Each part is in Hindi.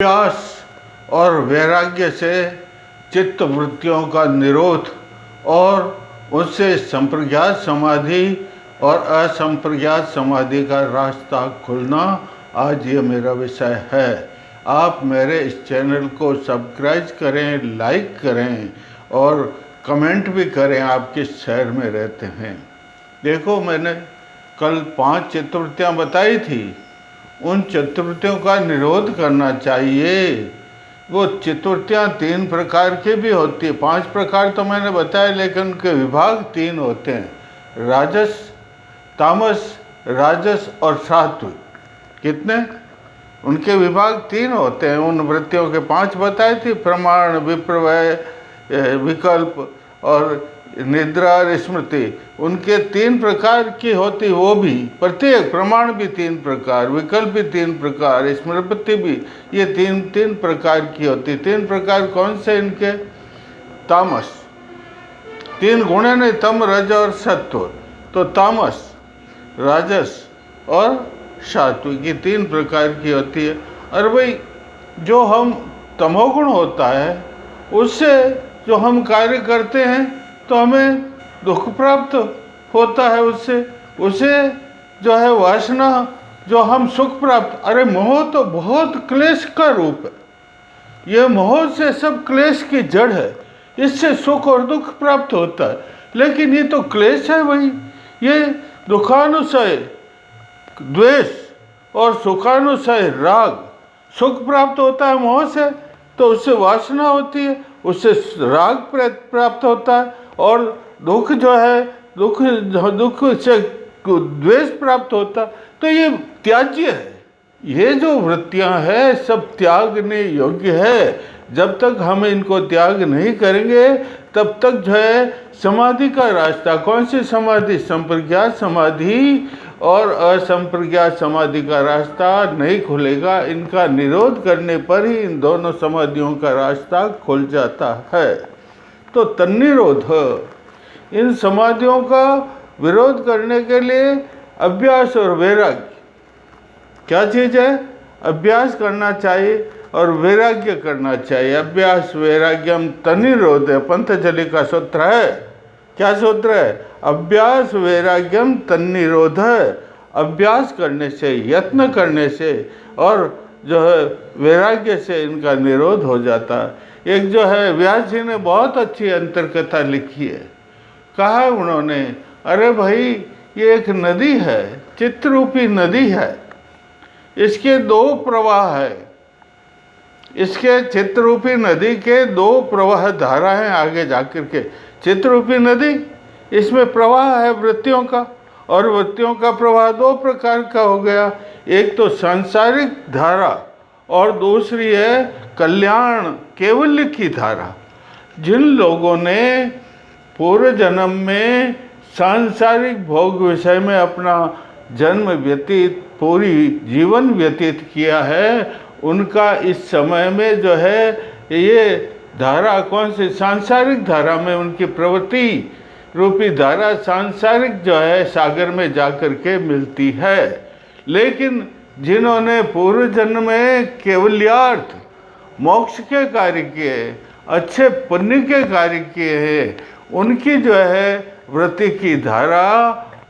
अभ्यास और वैराग्य से चित्त वृत्तियों का निरोध और उससे संप्रज्ञात समाधि और असंप्रज्ञात समाधि का रास्ता खुलना, आज ये मेरा विषय है। आप मेरे इस चैनल को सब्सक्राइब करें, लाइक करें और कमेंट भी करें आप किस शहर में रहते हैं। देखो, मैंने कल 5 चित्तवृत्तियाँ बताई थी। उन चित्तवृत्तियों का निरोध करना चाहिए। वो चित्तवृत्तियाँ 3 प्रकार की भी होती है। 5 प्रकार तो मैंने बताया, लेकिन उनके विभाग 3 होते हैं: राजस, तामस, राजस और सात्विक। कितने? उनके विभाग 3 होते हैं। उन वृत्तियों के 5 बताए थे: प्रमाण, विप्रवय, विकल्प और निद्रा और स्मृति। उनके 3 प्रकार की होती, वो भी प्रत्येक प्रमाण भी 3 प्रकार, विकल्प भी 3 प्रकार, स्मृति भी, ये 3 प्रकार की होती। 3 प्रकार कौन से इनके? तामस, 3 गुण है नहीं, तम, रज और सत्व। तो तामस, राजस और सात्विक, ये 3 प्रकार की होती है। और भाई, जो हम तमोगुण होता है, उससे जो हम कार्य करते हैं तो हमें दुख प्राप्त होता है। उससे जो है वासना, जो हम सुख प्राप्त, अरे मोह तो बहुत क्लेश का रूप है। ये मोह से सब क्लेश की जड़ है। इससे सुख और दुख प्राप्त होता है, लेकिन ये तो क्लेश है। वही ये दुखानुशय द्वेष और सुखानुशय राग। सुख प्राप्त होता है मोह से, तो उससे वासना होती है, उससे राग प्राप्त होता है, और दुख जो है, दुख से द्वेष प्राप्त होता है। तो ये त्याज्य है। ये जो वृत्तियां हैं सब त्यागने योग्य है। जब तक हम इनको त्याग नहीं करेंगे, तब तक जो है समाधि का रास्ता, कौन सी समाधि? संप्रज्ञात समाधि और असंप्रज्ञात समाधि का रास्ता नहीं खुलेगा। इनका निरोध करने पर ही इन दोनों समाधियों का रास्ता खुल जाता है। तो तन्निरोध, इन समाधियों का विरोध करने के लिए अभ्यास और वैराग्य, क्या चीज़ है? अभ्यास करना चाहिए और वैराग्य करना चाहिए। अभ्यास वैराग्यम तन्निरोध, पंतजलि का सूत्र है। क्या सूत्र है? अभ्यास वैराग्यम तन्निरोध। अभ्यास करने से, यत्न करने से और जो है वैराग्य से इनका निरोध हो जाता है। एक जो है व्यास जी ने बहुत अच्छी अंतरकथा लिखी है। कहा है उन्होंने, अरे भाई, ये एक नदी है, चित्तरूपी नदी है। इसके 2 प्रवाह है। इसके चित्तरूपी नदी के 2 प्रवाह धारा हैं आगे जाकर के। चित्तरूपी नदी, इसमें प्रवाह है वृत्तियों का, और वृत्तियों का प्रवाह 2 प्रकार का हो गया। एक तो सांसारिक धारा और दूसरी है कल्याण केवल्य की धारा। जिन लोगों ने पूर्व जन्म में सांसारिक भोग विषय में अपना जन्म व्यतीत, पूरी जीवन व्यतीत किया है, उनका इस समय में जो है ये धारा, कौन सी? सांसारिक धारा में उनकी प्रवृत्ति रूपी धारा सांसारिक जो है सागर में जाकर के मिलती है। लेकिन जिन्होंने पूर्व जन्म में केवल्यार्थ मोक्ष के कार्य किए, अच्छे पुण्य के कार्य किए हैं, उनकी जो है वृत्ति की धारा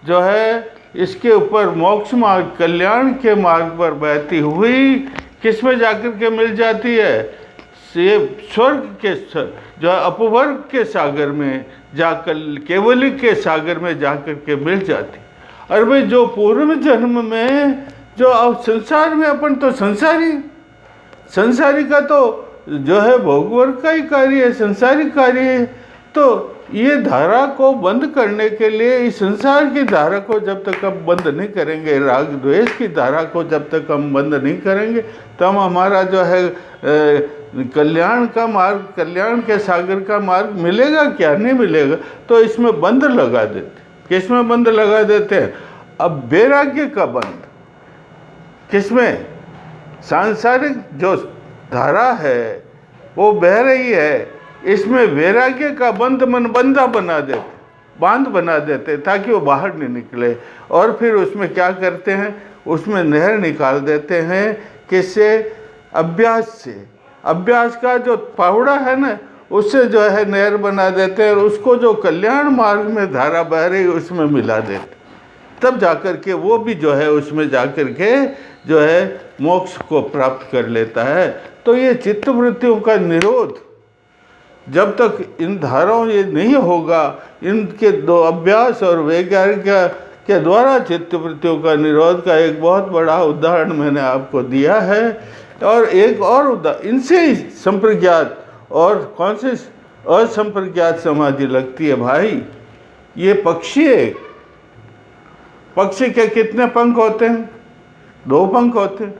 जो है इसके ऊपर मोक्ष मार्ग, कल्याण के मार्ग पर बहती हुई किस में जाकर के मिल जाती है? ये स्वर्ग के, जो अपवर्ग के सागर में जाकर, केवल्य के सागर में जाकर के मिल जाती। और भाई, जो पूर्व जन्म में जो अब संसार में, अपन तो संसारी का तो जो है भोगवर्ग का ही कार्य है, संसारिक कार्य है। तो ये धारा को बंद करने के लिए, इस संसार की धारा को जब तक हम बंद नहीं करेंगे, राग द्वेष की धारा को जब तक हम बंद नहीं करेंगे, तब हमारा जो है कल्याण का मार्ग, कल्याण के सागर का मार्ग मिलेगा क्या? नहीं मिलेगा। तो इसमें बंद लगा देते। किसमें बंद लगा देते हैं? अब वैराग्य का बंद किसमें? सांसारिक जो धारा है वो बह रही है, इसमें वैराग्य का बंद मन बंधा बना देते, बांध बना देते, ताकि वो बाहर नहीं निकले। और फिर उसमें क्या करते हैं? उसमें नहर निकाल देते हैं। किससे? अभ्यास से, अभ्यास का जो फावड़ा है ना, उससे जो है नहर बना देते हैं और उसको जो कल्याण मार्ग में धारा बह रही उसमें मिला देते, तब जाकर के वो भी जो है उसमें जाकर के जो है मोक्ष को प्राप्त कर लेता है। तो ये चित्तवृत्तियों का निरोध जब तक इन धाराओं ये नहीं होगा, इनके दो अभ्यास और वैज्ञानिक के द्वारा चित्तवृत्तियों का निरोध का एक बहुत बड़ा उदाहरण मैंने आपको दिया है। और एक और उदाहरण, इनसे ही संप्रज्ञात और कौन से असंप्रज्ञात समाधि लगती है भाई। ये पक्षी है, पक्षी के कितने पंख होते हैं? 2 पंख होते हैं।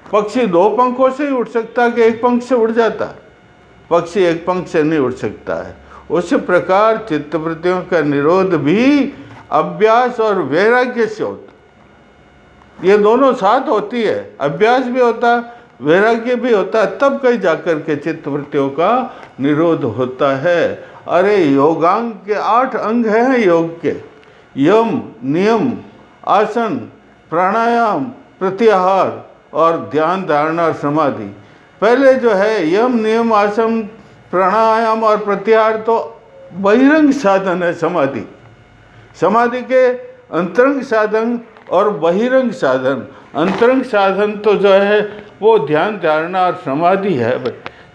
पक्षी 2 पंखों से ही उड़ सकता है कि एक पंख से उड़ जाता? पक्षी एक पंख से नहीं उड़ सकता है। उस प्रकार चित्तवृत्तियों का निरोध भी अभ्यास और वैराग्य से होता, ये दोनों साथ होती है। अभ्यास भी होता, वैराग्य भी होता, तब कहीं जाकर के चित्तवृत्तियों का निरोध होता है। अरे योगांग के 8 अंग हैं योग के, यम, नियम, आसन, प्राणायाम, प्रत्याहार और ध्यान, धारणा और समाधि। पहले जो है यम, नियम, आसन, प्राणायाम और प्रत्याहार तो बहिरंग साधन है समाधि। समाधि के अंतरंग साधन और बहिरंग साधन। अंतरंग साधन तो जो है वो ध्यान, धारणा और समाधि है।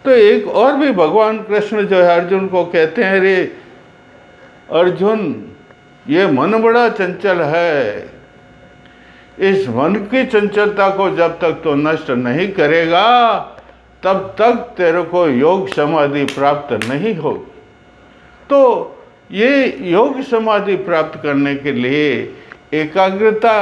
तो एक और भी भगवान कृष्ण जो है अर्जुन को कहते हैं, रे अर्जुन ये मन बड़ा चंचल है, इस मन की चंचलता को जब तक तो नष्ट नहीं करेगा तब तक तेरे को योग समाधि प्राप्त नहीं होगी। तो ये योग समाधि प्राप्त करने के लिए एकाग्रता,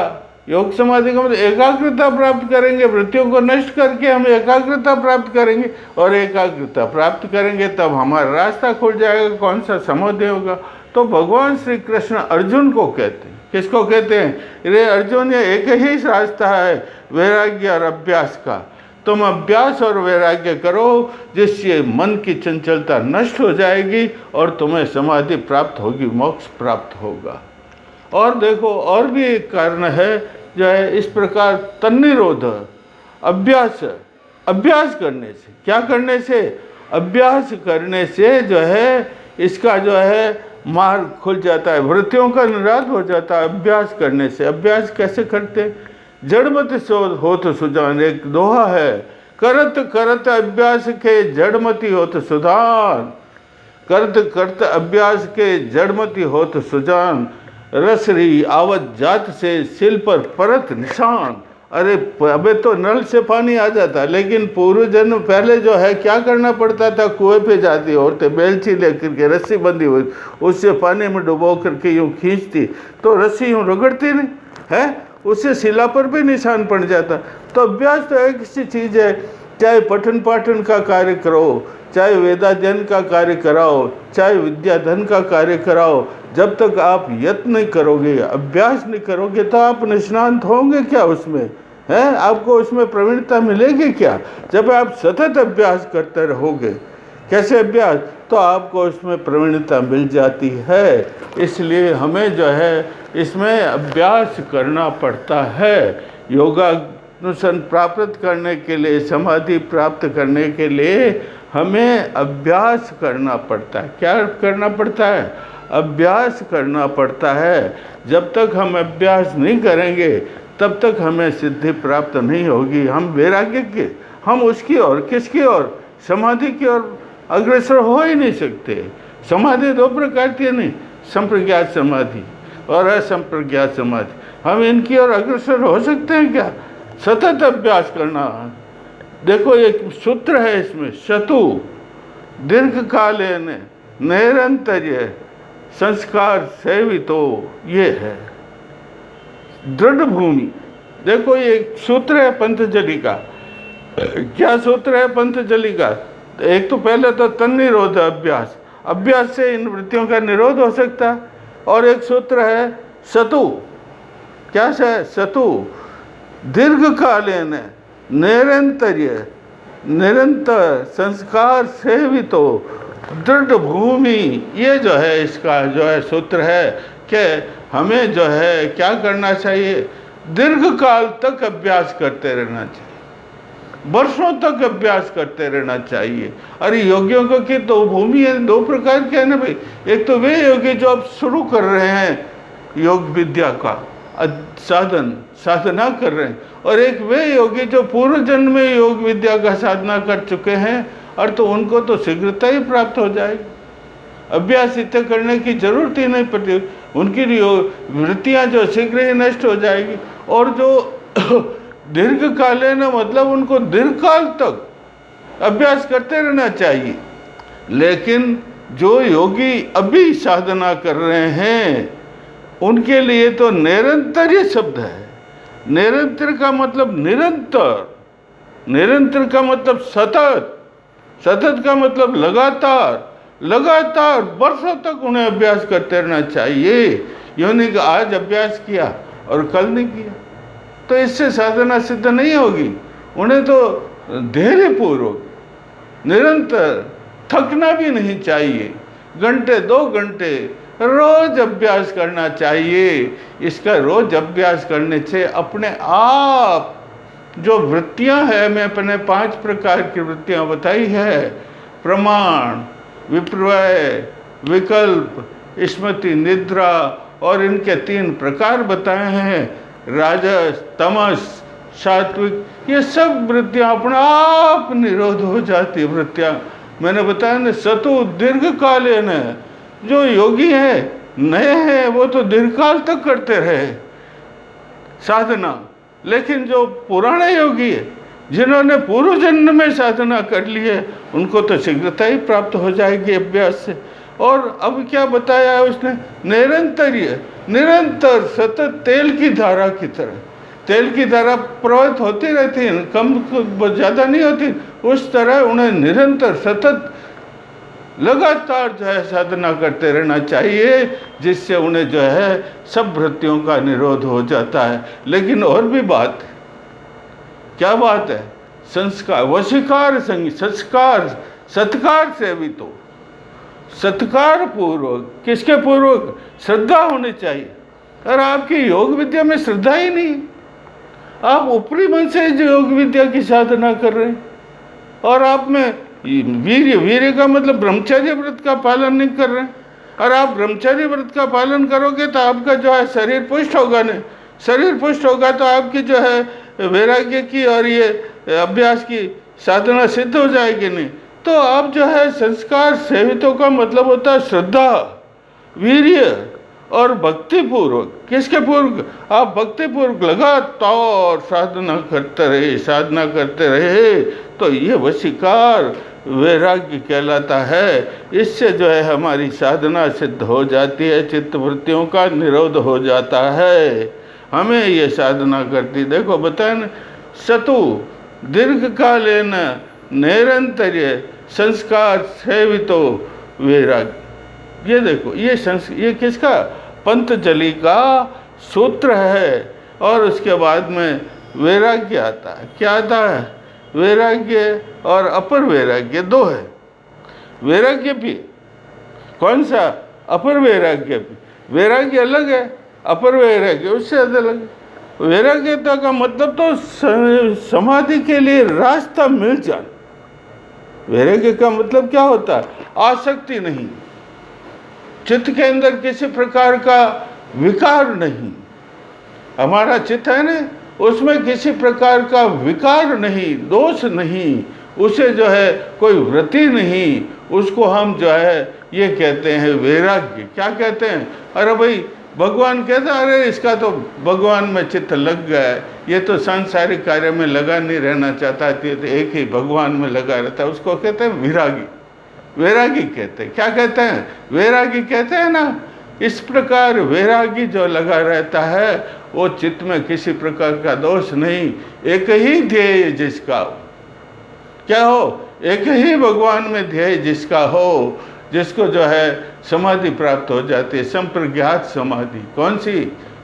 योग समाधि का मतलब एकाग्रता प्राप्त करेंगे, वृत्तियों को नष्ट करके हम एकाग्रता प्राप्त करेंगे, और एकाग्रता प्राप्त करेंगे तब हमारा रास्ता खुल जाएगा। कौन सा समाधि होगा? तो भगवान श्री कृष्ण अर्जुन को कहते हैं, किसको कहते हैं? रे अर्जुन, ये एक ही रास्ता है वैराग्य और अभ्यास का। तुम अभ्यास और वैराग्य करो जिससे मन की चंचलता नष्ट हो जाएगी और तुम्हें समाधि प्राप्त होगी, मोक्ष प्राप्त होगा। और देखो और भी एक कारण है जो है इस प्रकार तन्निरोध, अभ्यास करने से। क्या करने से? अभ्यास करने से जो है इसका जो है मार्ग खुल जाता है, वृत्तियों का निराश हो जाता है अभ्यास करने से। अभ्यास कैसे करते? जड़मति सो होत सुजान, एक दोहा है, करत करत अभ्यास के जड़मति होत सुजान, करत करत अभ्यास के जड़मति होत सुजान, रसरी आवत जात से सिल पर परत निशान। अरे अबे तो नल से पानी आ जाता, लेकिन पूर्व जन्म पहले जो है क्या करना पड़ता था? कुएं पे जाती औरतें बेलची लेकर के, रस्सी बंधी हुई, उससे पानी में डुबो करके यूँ खींचती तो रस्सी यूँ रगड़ती नहीं है, उससे शिला पर भी निशान पड़ जाता। तो अभ्यास तो एक ऐसी चीज़ है, चाहे पठन पाठन का कार्य करो, चाहे वेदाध्ययन का कार्य कराओ, चाहे विद्याधन का कार्य कराओ, जब तक आप यत्न नहीं करोगे, अभ्यास नहीं करोगे तो आप निष्णांत होंगे क्या उसमें? है आपको उसमें प्रवीणता मिलेगी क्या? जब आप सतत अभ्यास करते रहोगे। कैसे अभ्यास? तो आपको उसमें प्रवीणता मिल जाती है। इसलिए हमें जो है इसमें अभ्यास करना पड़ता है। योगानुसन प्राप्त करने के लिए, समाधि प्राप्त करने के लिए हमें अभ्यास करना पड़ता है। क्या करना पड़ता है? अभ्यास करना पड़ता है। जब तक हम अभ्यास नहीं करेंगे तब तक हमें सिद्धि प्राप्त नहीं होगी। हम वैराग्य के, हम उसकी ओर, किसकी ओर? समाधि की ओर अग्रसर हो ही नहीं सकते। समाधि 2 प्रकार की नहीं, संप्रज्ञात समाधि और असंप्रज्ञात समाधि। हम इनकी ओर अग्रसर हो सकते हैं क्या? सतत अभ्यास करना। देखो एक सूत्र है इसमें, शतु दीर्घकालेन निरंतर्य संस्कार सेवितो, ये है दृढ़ भूमि। देखो ये सूत्र है पतंजलि का। क्या सूत्र है पतंजलि का? एक तो पहले तो तन्निरोध अभ्यास, अभ्यास से इन वृत्तियों का निरोध हो सकता है। और एक सूत्र है सतु। क्या है? सतु दीर्घकालीन निरंतर्य, निरंतर संस्कार सेवितो दृढ़ भूमि। ये जो है इसका जो है सूत्र है कि हमें जो है क्या करना चाहिए? दीर्घ काल तक अभ्यास करते रहना चाहिए। वर्षों तक अभ्यास करते रहना चाहिए। अरे योगियों को की तो भूमि है, दो प्रकार के है ना भाई। एक तो वे योगी जो अब शुरू कर रहे हैं योग विद्या का साधना कर रहे हैं, और एक वे योगी जो पूर्व जन्म में योग विद्या का साधना कर चुके हैं, और तो उनको तो शीघ्रता ही प्राप्त हो जाएगी। अभ्यास इतने करने की जरूरत ही नहीं पड़ती, उनकी वृत्तियां जो शीघ्र ही नष्ट हो जाएगी। और जो दीर्घकालीन मतलब उनको दीर्घकाल तक अभ्यास करते रहना चाहिए। लेकिन जो योगी अभी साधना कर रहे हैं उनके लिए तो निरंतर ये शब्द है। निरंतर का मतलब निरंतर, निरंतर का मतलब सतत, सतत का मतलब लगातार, लगातार वर्षों तक उन्हें अभ्यास करते रहना चाहिए। यूँ नहीं कि आज अभ्यास किया और कल नहीं किया, तो इससे साधना सिद्ध नहीं होगी। उन्हें तो धैर्यपूर्वक निरंतर, थकना भी नहीं चाहिए, घंटे 2 घंटे रोज अभ्यास करना चाहिए। इसका रोज अभ्यास करने से अपने आप जो वृत्तियां हैं, मैं अपने 5 प्रकार की वृत्तियां बताई है, प्रमाण, विपर्य, विकल्प, स्मृति, निद्रा, और इनके 3 प्रकार बताए हैं, राजस, तमस, सात्विक। ये सब वृत्तियां अपने आप निरोध हो जाती। वृत्तियां मैंने बताया ना, सतु दीर्घकालीन है। जो योगी है नए हैं वो तो दीर्घकाल तक करते रहे साधना, लेकिन जो पुराने योगी है जिन्होंने पूर्व जन्म में साधना कर ली है, उनको तो शीघ्रता ही प्राप्त हो जाएगी अभ्यास से। और अब क्या बताया है उसने, निरंतरीय, निरंतर सतत तेल की धारा की तरह। तेल की धारा प्रवाहित होती रहती है, कम ज़्यादा नहीं होती, उस तरह उन्हें निरंतर सतत लगातार जो है साधना करते रहना चाहिए, जिससे उन्हें जो है सब वृत्तियों का निरोध हो जाता है। लेकिन और भी बात, क्या बात है, संस्कार, वशीकार, संस्कार, सत्कार से भी तो सत्कार पूर्वक, किसके पूर्वक, श्रद्धा होनी चाहिए। और आपकी योग विद्या में श्रद्धा ही नहीं, आप ऊपरी मन से जो योग विद्या की साधना कर रहे हैं, और आप में वीर्य, वीर्य का मतलब ब्रह्मचर्य व्रत का पालन नहीं कर रहे हैं। और आप ब्रह्मचर्य व्रत का पालन करोगे तो आपका जो है शरीर पुष्ट होगा नहीं, शरीर पुष्ट होगा तो आपकी जो है वैराग्य की और ये अभ्यास की साधना सिद्ध हो जाएगी नहीं। तो आप जो है संस्कार सेवितों का मतलब होता है श्रद्धा, वीर्य और भक्तिपूर्वक। किसके पूर्वक, आप भक्तिपूर्वक लगातार साधना करते रहे, साधना करते रहे, तो ये वशीकार वैराग्य कहलाता है। इससे जो है हमारी साधना सिद्ध हो जाती है, चित्तवृत्तियों का निरोध हो जाता है। हमें ये साधना करती, देखो बताए ना, सतु दीर्घकालीन निरंतर्य संस्कार सेवितो वैराग्य। ये देखो, ये किसका, पंतजलि का सूत्र है। और उसके बाद में वैराग्य आता है। क्या आता है, वैराग्य और अपर वैराग्य 2 है। वैराग्य भी कौन सा, अपर वैराग्य भी, वैराग्य अलग है, अपर वैराग्य उससे अलग है। वैराग्यता का मतलब तो समाधि के लिए रास्ता मिल जाना। वैराग्य का मतलब क्या होता है, आसक्ति नहीं, चित्त के अंदर किसी प्रकार का विकार नहीं। हमारा चित्त है ना, उसमें किसी प्रकार का विकार नहीं, दोष नहीं, उसे जो है कोई वृत्ति नहीं, उसको हम जो है ये कहते हैं वैराग्य। क्या कहते हैं, अरे भाई भगवान कहता, अरे इसका तो भगवान में चित्त लग गया है, ये तो सांसारिक कार्य में लगा नहीं रहना चाहता, तो एक ही भगवान में लगा रहता है, उसको कहते हैं विरागी। वैरागी कहते हैं, क्या कहते हैं, वैरागी कहते हैं ना। इस प्रकार वैरागी जो लगा रहता है वो चित्त में किसी प्रकार का दोष नहीं, एक ही ध्येय जिसका, क्या हो, एक ही भगवान में ध्येय जिसका हो, जिसको जो है समाधि प्राप्त हो जाती है, संप्रज्ञात समाधि। कौन सी,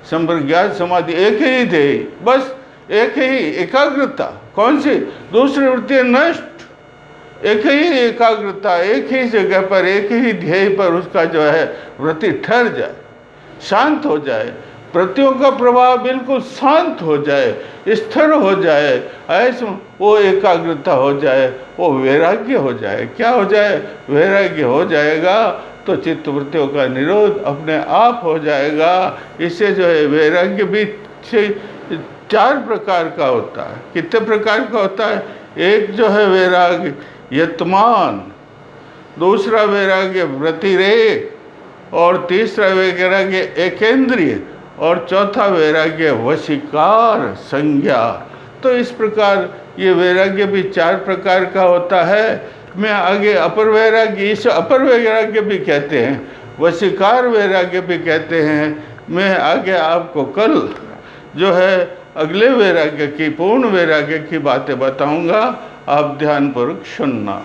संप्रज्ञात समाधि, एक ही ध्येय, बस एक ही एकाग्रता। कौन सी, दूसरी वृत्ति नष्ट, एक ही एकाग्रता, एक ही जगह पर, एक ही ध्येय पर उसका जो है वृत्ति ठहर जाए, शांत हो जाए, वृत्तियों का प्रवाह बिल्कुल शांत हो जाए, स्थिर हो जाए, ऐसे वो एकाग्रता हो जाए, वो वैराग्य हो जाए। क्या हो जाए? वैराग्य हो जाएगा तो चित्त वृत्तियों का निरोध अपने आप हो जाएगा। इससे जो है वैराग्य भी 4 प्रकार का होता है। कितने प्रकार का होता है? एक जो है वैराग्य यतमान, दूसरा वैराग्य व्यतिरेक, और तीसरा वैराग्य एकेंद्रिय, और चौथा वैराग्य वशीकार संज्ञा। तो इस प्रकार ये वैराग्य भी 4 प्रकार का होता है। मैं आगे अपर वैराग्य, इस अपर वैराग्य भी कहते हैं, वशीकार वैराग्य भी कहते हैं। मैं आगे आपको कल जो है अगले वैराग्य की, पूर्ण वैराग्य की बातें बताऊंगा। आप ध्यानपूर्वक सुनना।